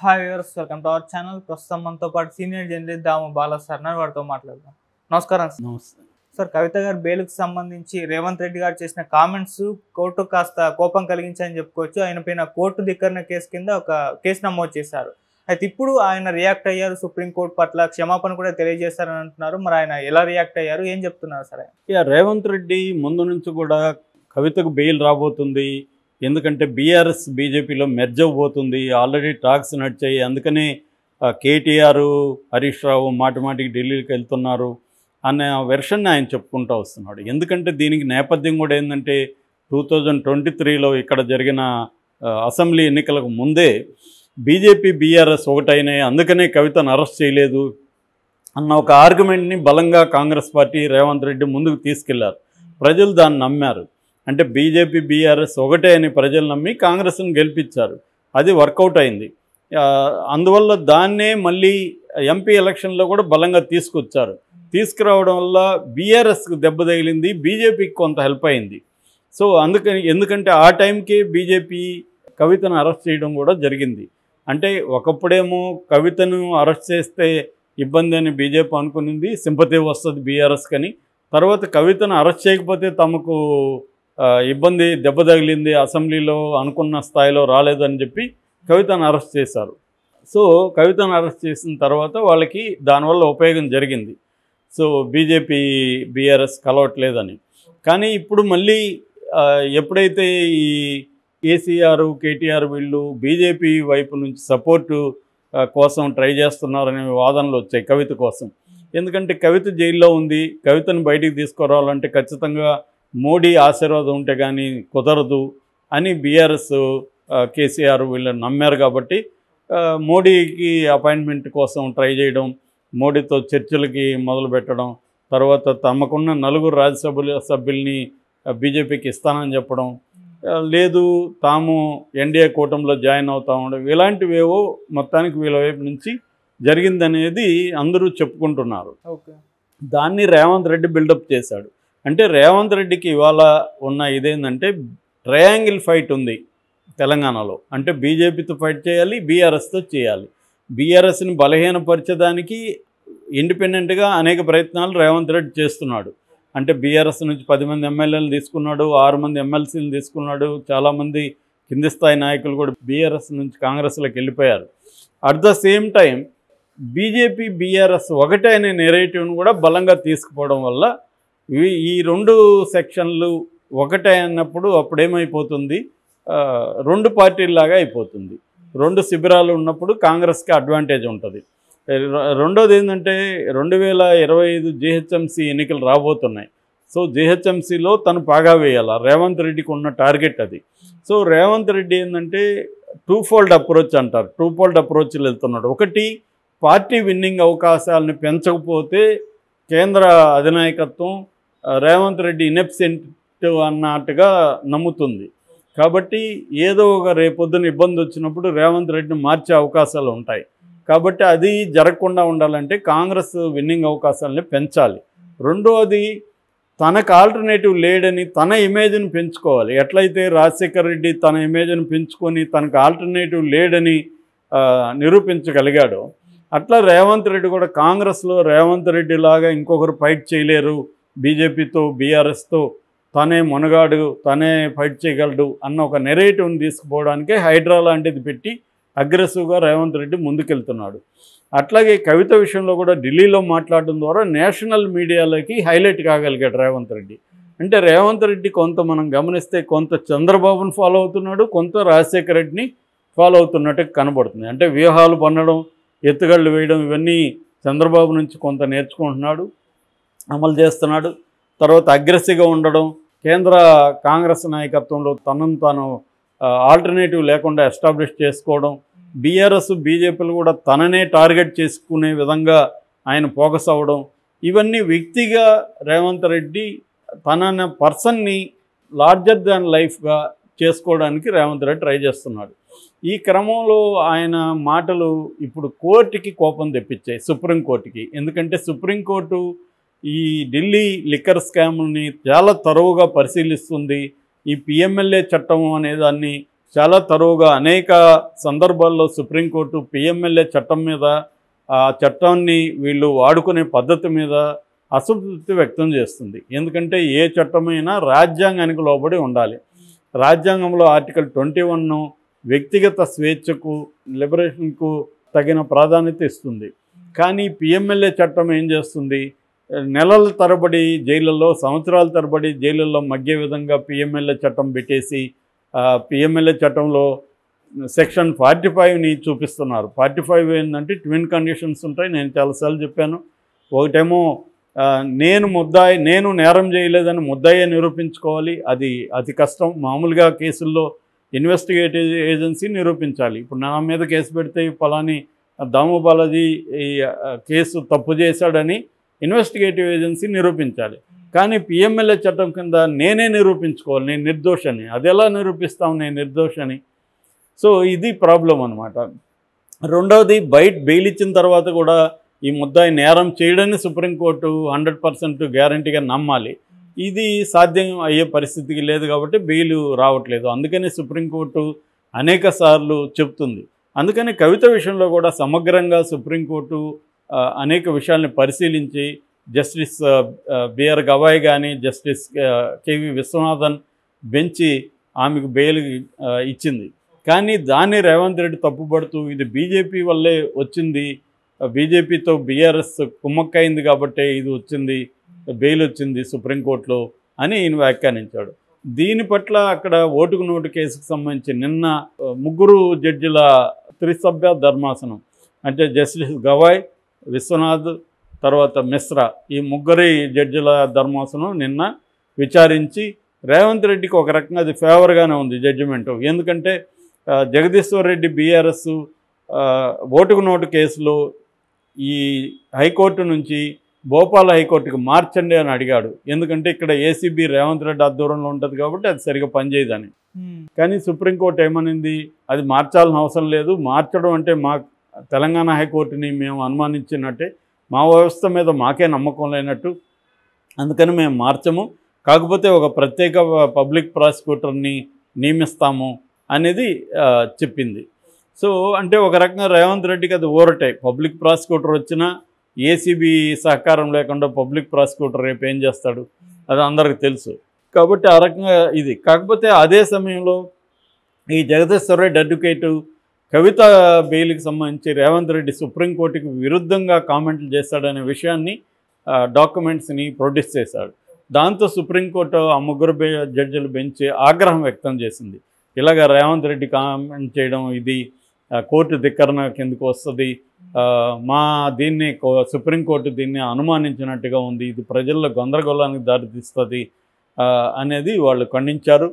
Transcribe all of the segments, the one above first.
Hi viewers, welcome to our channel. ప్రస్తుతం మనతో పాటు సీనియర్ జర్నలిస్ట్ దాము బాలా సార్ వారితో మాట్లాడదాం. నమస్కారం నమస్తే. సార్. కవిత గారి బెయిల్కి సంబంధించి రేవంత్ రెడ్డి గారు చేసిన కామెంట్స్ కోర్టు కాస్త కోపం కలిగించాయని చెప్పుకోవచ్చు. ఆయన పైన కోర్టు ధిక్కరణ కేసు కింద ఒక కేసు నమోదు చేశారు. అయితే ఇప్పుడు ఆయన రియాక్ట్ అయ్యారు, సుప్రీంకోర్టు పట్ల క్షమాపణ కూడా తెలియజేస్తారని అంటున్నారు. మరి ఆయన ఎలా రియాక్ట్ అయ్యారు, ఏం చెప్తున్నారు సార్? రేవంత్ రెడ్డి ముందు నుంచి కూడా కవితకు బెయిల్ రాబోతుంది, ఎందుకంటే బీఆర్ఎస్ బీజేపీలో మెర్జ్ అవ్వబోతుంది, ఆల్రెడీ టాక్స్ నడిచాయి, అందుకనే కేటీఆర్ హరీష్ రావు మాటికి ఢిల్లీకి వెళ్తున్నారు అనే వెర్షన్ని ఆయన చెప్పుకుంటూ వస్తున్నాడు. ఎందుకంటే దీనికి నేపథ్యం కూడా ఏంటంటే 2023లో ఇక్కడ జరిగిన అసెంబ్లీ ఎన్నికలకు ముందే బీజేపీ బీఆర్ఎస్ ఒకటైనాయి, అందుకనే కవితను అరెస్ట్ చేయలేదు అన్న ఒక ఆర్గ్యుమెంట్ని బలంగా కాంగ్రెస్ పార్టీ రేవంత్ రెడ్డి ముందుకు తీసుకెళ్లారు. ప్రజలు దాన్ని నమ్మారు. అంటే బీజేపీ బీఆర్ఎస్ ఒకటే అని ప్రజలు నమ్మి కాంగ్రెస్ని గెలిపించారు. అది వర్కౌట్ అయింది. అందువల్ల దాన్నే మళ్ళీ ఎంపీ ఎలక్షన్లో కూడా బలంగా తీసుకొచ్చారు. తీసుకురావడం వల్ల బీఆర్ఎస్కి దెబ్బ తగిలింది, బీజేపీకి కొంత హెల్ప్ అయింది. సో ఎందుకంటే ఆ టైంకి బీజేపీ కవితను అరెస్ట్ చేయడం కూడా జరిగింది. అంటే ఒకప్పుడేమో కవితను అరెస్ట్ చేస్తే ఇబ్బంది అని బీజేపీ అనుకునింది, సింపతి వస్తుంది బీఆర్ఎస్ కని. తర్వాత కవితను అరెస్ట్ చేయకపోతే తమకు ఇబ్బంది, దెబ్బ తగిలింది, అసెంబ్లీలో అనుకున్న స్థాయిలో రాలేదని చెప్పి కవితను అరెస్ట్ చేశారు. సో కవితను అరెస్ట్ చేసిన తర్వాత వాళ్ళకి దానివల్ల ఉపయోగం జరిగింది. సో బీజేపీ బీఆర్ఎస్ కలవట్లేదని. కానీ ఇప్పుడు మళ్ళీ ఎప్పుడైతే ఈ కేసీఆర్ కేటీఆర్ వీళ్ళు బీజేపీ వైపు నుంచి సపోర్టు కోసం ట్రై చేస్తున్నారనే వాదనలు వచ్చాయి కవిత కోసం. ఎందుకంటే కవిత జైల్లో ఉంది, కవితను బయటికి తీసుకురావాలంటే ఖచ్చితంగా మోడీ ఆశీర్వాదం ఉంటే కానీ కుదరదు అని బీఆర్ఎస్ కేసీఆర్ వీళ్ళని నమ్మారు. కాబట్టి మోడీకి అపాయింట్మెంట్ కోసం ట్రై చేయడం, మోడీతో చర్చలకి మొదలు పెట్టడం, తర్వాత తమకున్న 4 రాజ్యసభ సభ్యుల్ని బీజేపీకి ఇస్తానని చెప్పడం, లేదు తాము ఎన్డీఏ కూటమిలో జాయిన్ అవుతా ఉండడం, ఇలాంటివేవో మొత్తానికి వీళ్ళ వైపు నుంచి జరిగిందనేది అందరూ చెప్పుకుంటున్నారు. దాన్ని రేవంత్ రెడ్డి బిల్డప్ చేశాడు. అంటే రేవంత్ రెడ్డికి ఇవాళ ఉన్న ఇదేంటంటే ట్రయాంగిల్ ఫైట్ ఉంది తెలంగాణలో. అంటే బీజేపీతో ఫైట్ చేయాలి, బీఆర్ఎస్తో చేయాలి. బీఆర్ఎస్ని బలహీనపరిచేదానికి ఇండిపెండెంట్గా అనేక ప్రయత్నాలు రేవంత్ రెడ్డి చేస్తున్నాడు. అంటే బీఆర్ఎస్ నుంచి 10 మంది ఎమ్మెల్యేలు తీసుకున్నాడు, 6 మంది ఎమ్మెల్సీలు తీసుకున్నాడు, చాలామంది కింది స్థాయి నాయకులు కూడా బీఆర్ఎస్ నుంచి కాంగ్రెస్లోకి వెళ్ళిపోయారు. At the same time BJP BRS ఒకటే అనే నెరేటివ్ను కూడా బలంగా తీసుకుపోవడం వల్ల ఈ 2 సెక్షన్లు ఒకటే అన్నప్పుడు అప్పుడేమైపోతుంది, 2 పార్టీల్లాగా అయిపోతుంది. 2 శిబిరాలు ఉన్నప్పుడు కాంగ్రెస్కి అడ్వాంటేజ్ ఉంటుంది. రెండోది ఏంటంటే 2025 జీహెచ్ఎంసీ ఎన్నికలు రాబోతున్నాయి. సో జీహెచ్ఎంసీలో తను పాగా వేయాలి, రేవంత్ రెడ్డికి ఉన్న టార్గెట్ అది. సో రేవంత్ రెడ్డి ఏంటంటే 2-fold అప్రోచ్ అంటారు, 2-fold అప్రోచ్లు వెళ్తున్నాడు. ఒకటి, పార్టీ విన్నింగ్ అవకాశాలను పెంచకపోతే కేంద్ర అధినాయకత్వం రేవంత్ రెడ్డి ఇన్ఎబ్సెంట్ అన్నట్టుగా నమ్ముతుంది. కాబట్టి ఏదో ఒక రేపొద్దున ఇబ్బంది వచ్చినప్పుడు రేవంత్ రెడ్డిని మార్చే అవకాశాలు ఉంటాయి. కాబట్టి అది జరగకుండా ఉండాలంటే కాంగ్రెస్ విన్నింగ్ అవకాశాలని పెంచాలి. రెండోది, తనకు ఆల్టర్నేటివ్ లేడని తన ఇమేజ్ని పెంచుకోవాలి. ఎట్లయితే రాజశేఖర్ రెడ్డి తన ఇమేజ్ని పెంచుకొని తనకు ఆల్టర్నేటివ్ లేడని నిరూపించగలిగాడో, అట్లా రేవంత్ రెడ్డి కూడా కాంగ్రెస్లో రేవంత్ రెడ్డి లాగా ఇంకొకరు ఫైట్ చేయలేరు, బీజేపీతో బీఆర్ఎస్తో తనే మునగాడు, తనే ఫైట్ చేయగలడు అన్న ఒక నెరేటివ్ని తీసుకుపోవడానికే హైడ్రా లాంటిది పెట్టి అగ్రెసివ్గా రేవంత్ రెడ్డి ముందుకెళ్తున్నాడు. అట్లాగే కవిత విషయంలో కూడా ఢిల్లీలో మాట్లాడడం ద్వారా నేషనల్ మీడియాలోకి హైలైట్ కాగలిగాడు రేవంత్ రెడ్డి. అంటే రేవంత్ రెడ్డి కొంత మనం గమనిస్తే కొంత చంద్రబాబును ఫాలో అవుతున్నాడు, కొంత రాజశేఖర రెడ్డిని ఫాలో అవుతున్నట్టు కనబడుతుంది. అంటే వ్యూహాలు పన్నడం, ఎత్తుగళ్ళు వేయడం, ఇవన్నీ చంద్రబాబు నుంచి కొంత నేర్చుకుంటున్నాడు, అమలు చేస్తున్నాడు. తర్వాత అగ్రెసివ్గా ఉండడం, కేంద్ర కాంగ్రెస్ నాయకత్వంలో తనను తాను ఆల్టర్నేటివ్ లేకుండా ఎస్టాబ్లిష్ చేసుకోవడం, బీఆర్ఎస్ బీజేపీలు కూడా తననే టార్గెట్ చేసుకునే విధంగా ఆయన ఫోకస్ అవ్వడం, ఇవన్నీ వ్యక్తిగా రేవంత్ రెడ్డి తన పర్సన్ని లార్జర్ దాన్ లైఫ్గా చేసుకోవడానికి రేవంత్ రెడ్డి ట్రై చేస్తున్నాడు. ఈ క్రమంలో ఆయన మాటలు ఇప్పుడు కోర్టుకి కోపం తెప్పించాయి, సుప్రీంకోర్టుకి. ఎందుకంటే సుప్రీంకోర్టు ఈ ఢిల్లీ లిక్కర్ స్కామ్ని చాలా తరువుగా పరిశీలిస్తుంది. ఈ పిఎంఎల్ఏ చట్టం అనే దాన్ని చాలా తరువుగా అనేక సందర్భాల్లో సుప్రీంకోర్టు పిఎంఎల్ఏ చట్టం మీద, ఆ చట్టాన్ని వీళ్ళు వాడుకునే పద్ధతి మీద అసంతృప్తి వ్యక్తం చేస్తుంది. ఎందుకంటే ఏ చట్టమైనా రాజ్యాంగానికి లోబడి ఉండాలి. రాజ్యాంగంలో ఆర్టికల్ 21 వ్యక్తిగత స్వేచ్ఛకు, లిబరేషన్కు తగిన ప్రాధాన్యత ఇస్తుంది. కానీ పిఎంఎల్ఏ చట్టం ఏం చేస్తుంది? నెలల తరబడి జైళ్ళల్లో, సంవత్సరాల తరబడి జైళ్ళల్లో మగ్గే విధంగా పిఎంఎల్ఏ చట్టం పెట్టేసి, పిఎంఎల్ఏ చట్టంలో సెక్షన్ 45ని చూపిస్తున్నారు. 45 ఏంటంటే ట్విన్ కండిషన్స్ ఉంటాయి. నేను చాలాసార్లు చెప్పాను. ఒకటేమో నేను నేరం చేయలేదని ముద్దాయే నిరూపించుకోవాలి. అది అతి కష్టం. మామూలుగా కేసుల్లో ఇన్వెస్టిగేటివ్ ఏజెన్సీ నిరూపించాలి. ఇప్పుడు నా మీద కేసు పెడితే ఫలాని దాము బాలాజీ ఈ కేసు తప్పు చేశాడని ఇన్వెస్టిగేటివ్ ఏజెన్సీ నిరూపించాలి. కానీ పిఎంఎల్ఏ చట్టం కింద నేనే నిరూపించుకోవాలి, నేను నిర్దోషని. అది ఎలా నిరూపిస్తాం నేను నిర్దోషని? సో ఇది ప్రాబ్లం అనమాట. రెండవది, బెయిల్ ఇచ్చిన తర్వాత కూడా ఈ ముద్దాయి నేరం చేయడని సుప్రీంకోర్టు 100% గ్యారంటీగా నమ్మాలి. ఇది సాధ్యం అయ్యే పరిస్థితికి లేదు కాబట్టి బెయిల్ రావట్లేదు. అందుకని సుప్రీంకోర్టు అనేక సార్లు చెప్తుంది. అందుకని కవిత విషయంలో కూడా సమగ్రంగా సుప్రీంకోర్టు అనేక విషయాల్ని పరిశీలించి జస్టిస్ బిఆర్ గవాయ్ కానీ, జస్టిస్ కేవి విశ్వనాథన్ బెంచి ఆమెకు బెయిల్ ఇచ్చింది. కానీ దాన్ని రేవంత్ రెడ్డి తప్పుపడుతూ ఇది బీజేపీ వల్లే వచ్చింది, బీజేపీతో బీఆర్ఎస్ కుమ్మక్కైంది కాబట్టి ఇది వచ్చింది, బెయిల్ వచ్చింది సుప్రీంకోర్టులో అని ఈయన వ్యాఖ్యానించాడు. దీని పట్ల అక్కడ ఓటుకు నోటు కేసుకు సంబంధించి నిన్న 3 జడ్జిల త్రిసభ్య ధర్మాసనం, అంటే జస్టిస్ గవాయ్, విశ్వనాథ్, తర్వాత మిశ్రా, ఈ 3 జడ్జిల ధర్మాసనం నిన్న విచారించి రేవంత్ రెడ్డికి ఒక రకంగా అది ఫేవర్గానే ఉంది జడ్జిమెంటు. ఎందుకంటే జగదీశ్వర్ రెడ్డి బీఆర్ఎస్ ఓటుకు నోటు కేసులో ఈ హైకోర్టు నుంచి భోపాల్ హైకోర్టుకి మార్చండి అని అడిగాడు. ఎందుకంటే ఇక్కడ ఏసీబీ రేవంత్ రెడ్డి ఆధ్వర్యంలో ఉంటుంది కాబట్టి అది సరిగా పనిచేయదని. కానీ సుప్రీంకోర్టు ఏమనింది? అది మార్చాల్సిన అవసరం లేదు, మార్చడం అంటే మా తెలంగాణ హైకోర్టుని మేము అనుమానించినట్టే, మా వ్యవస్థ మీద మాకే నమ్మకం లేనట్టు, అందుకని మేము మార్చము, కాకపోతే ఒక ప్రత్యేక పబ్లిక్ ప్రాసిక్యూటర్ని నియమిస్తాము అనేది చెప్పింది. సో అంటే ఒక రకంగా రేవంత్ రెడ్డికి అది ఊరటే. పబ్లిక్ ప్రాసిక్యూటర్ వచ్చినా ఏసీబీ సహకారం లేకుండా పబ్లిక్ ప్రాసిక్యూటర్ రేపు ఏం చేస్తాడు అది అందరికీ తెలుసు. కాబట్టి ఆ రకంగా ఇది. కాకపోతే అదే సమయంలో ఈ జగదీశ్వర్ రెడ్డి అడ్వకేటు కవిత బెయిల్కి సంబంధించి రేవంత్ రెడ్డి సుప్రీంకోర్టుకి విరుద్ధంగా కామెంట్లు చేశాడనే విషయాన్ని డాక్యుమెంట్స్ని ప్రొడ్యూస్ చేశాడు. దాంతో సుప్రీంకోర్టు ఆ 3 జడ్జిల బెంచ్ ఆగ్రహం వ్యక్తం చేసింది. ఇలాగ రేవంత్ రెడ్డి కామెంట్ చేయడం ఇది కోర్టు ధిక్కరణ కిందకు వస్తుంది, దీన్ని సుప్రీంకోర్టు దీన్ని అనుమానించినట్టుగా ఉంది, ఇది ప్రజల్లో గందరగోళానికి దారితీస్తుంది అనేది వాళ్ళు ఖండించారు.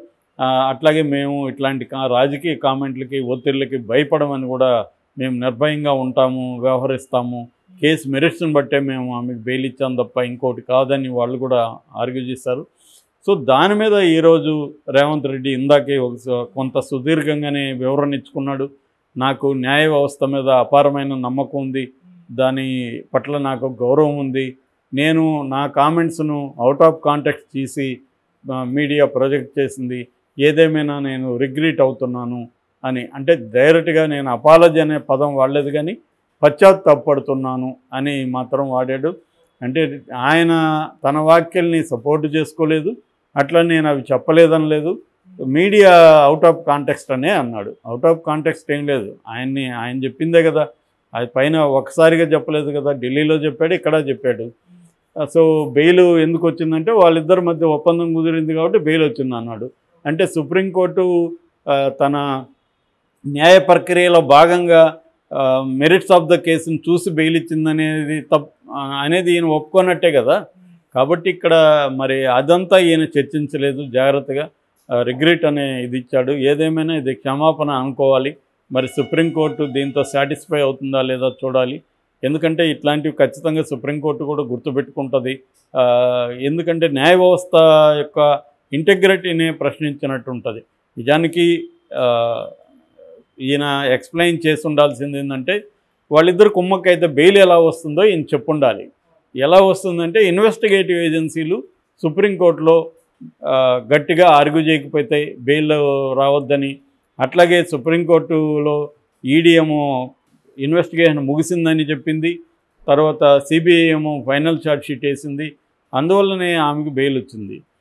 అట్లాగే మేము ఇట్లాంటి రాజకీయ కామెంట్లకి, ఒత్తిళ్ళకి భయపడమని కూడా మేము నిర్భయంగా ఉంటాము, వ్యవహరిస్తాము, కేసు మెరిట్స్ని బట్టే మేము ఆమెకు బెయిల్ ఇచ్చాం తప్ప ఇంకోటి కాదని వాళ్ళు కూడా ఆర్గ్యూ చేశారు. సో దాని మీద ఈరోజు రేవంత్ రెడ్డి ఇందాకే కొంత సుదీర్ఘంగానే వివరణ ఇచ్చుకున్నాడు. నాకు న్యాయ వ్యవస్థ మీద అపారమైన నమ్మకం ఉంది, దాని పట్ల నాకు గౌరవం ఉంది, నేను నా కామెంట్స్ను అవుట్ ఆఫ్ కాంటెక్స్ట్ తీసి మీడియా ప్రొజెక్ట్ చేసింది, ఏదేమైనా నేను రిగ్రెట్ అవుతున్నాను అని. అంటే డైరెక్ట్గా నేను అపాలజీ అనే పదం వాడలేదు కానీ పశ్చాత్తాపడుతున్నాను అని మాత్రం వాడాడు. అంటే ఆయన తన వ్యాఖ్యల్ని సపోర్ట్ చేసుకోలేదు, అట్లా నేను అవి చెప్పలేదని లేదు, మీడియా అవుట్ ఆఫ్ కాంటెక్స్ట్ అనే అన్నాడు. అవుట్ ఆఫ్ కాంటెక్స్ట్ ఏం లేదు, ఆయన చెప్పిందే కదా, అది పైన ఒకసారిగా చెప్పలేదు కదా, ఢిల్లీలో చెప్పాడు, ఇక్కడ చెప్పాడు. సో బెయిల్ ఎందుకు వచ్చిందంటే వాళ్ళిద్దరి మధ్య ఒప్పందం కుదిరింది కాబట్టి బెయిల్ వచ్చింది అన్నాడు. అంటే సుప్రీంకోర్టు తన న్యాయ ప్రక్రియలో భాగంగా మెరిట్స్ ఆఫ్ ద కేసును చూసి బెయిల్ ఇచ్చిందనేది అనేది ఈయన ఒప్పుకున్నట్టే కదా. కాబట్టి ఇక్కడ మరి అదంతా ఈయన చర్చించలేదు, జాగ్రత్తగా రిగ్రెట్ అనే ఇది ఇచ్చాడు. ఏదేమైనా ఇది క్షమాపణ అనుకోవాలి. మరి సుప్రీంకోర్టు దీంతో సాటిస్ఫై అవుతుందా లేదా చూడాలి. ఎందుకంటే ఇట్లాంటివి ఖచ్చితంగా సుప్రీంకోర్టు కూడా గుర్తుపెట్టుకుంటుంది. ఎందుకంటే న్యాయ వ్యవస్థ యొక్క ఇంటెగ్రిటీని ప్రశ్నించినట్టు ఉంటుంది. నిజానికి ఈయన ఎక్స్ప్లెయిన్ చేసి ఉండాల్సింది ఏంటంటే వాళ్ళిద్దరు కుమ్మక్కైతే బెయిల్ ఎలా వస్తుందో ఈయన చెప్పుండాలి. ఎలా వస్తుందంటే ఇన్వెస్టిగేటివ్ ఏజెన్సీలు సుప్రీంకోర్టులో గట్టిగా ఆర్గ్యూ చేయకపోతే బెయిల్ రావద్దని, అట్లాగే సుప్రీంకోర్టులో ఈడీ ఏమో ఇన్వెస్టిగేషన్ ముగిసిందని చెప్పింది, తర్వాత సిబిఐ ఏమో ఫైనల్ ఛార్జ్ షీట్ వేసింది. అందువల్లనే ఆమెకు బెయిల్ వచ్చింది.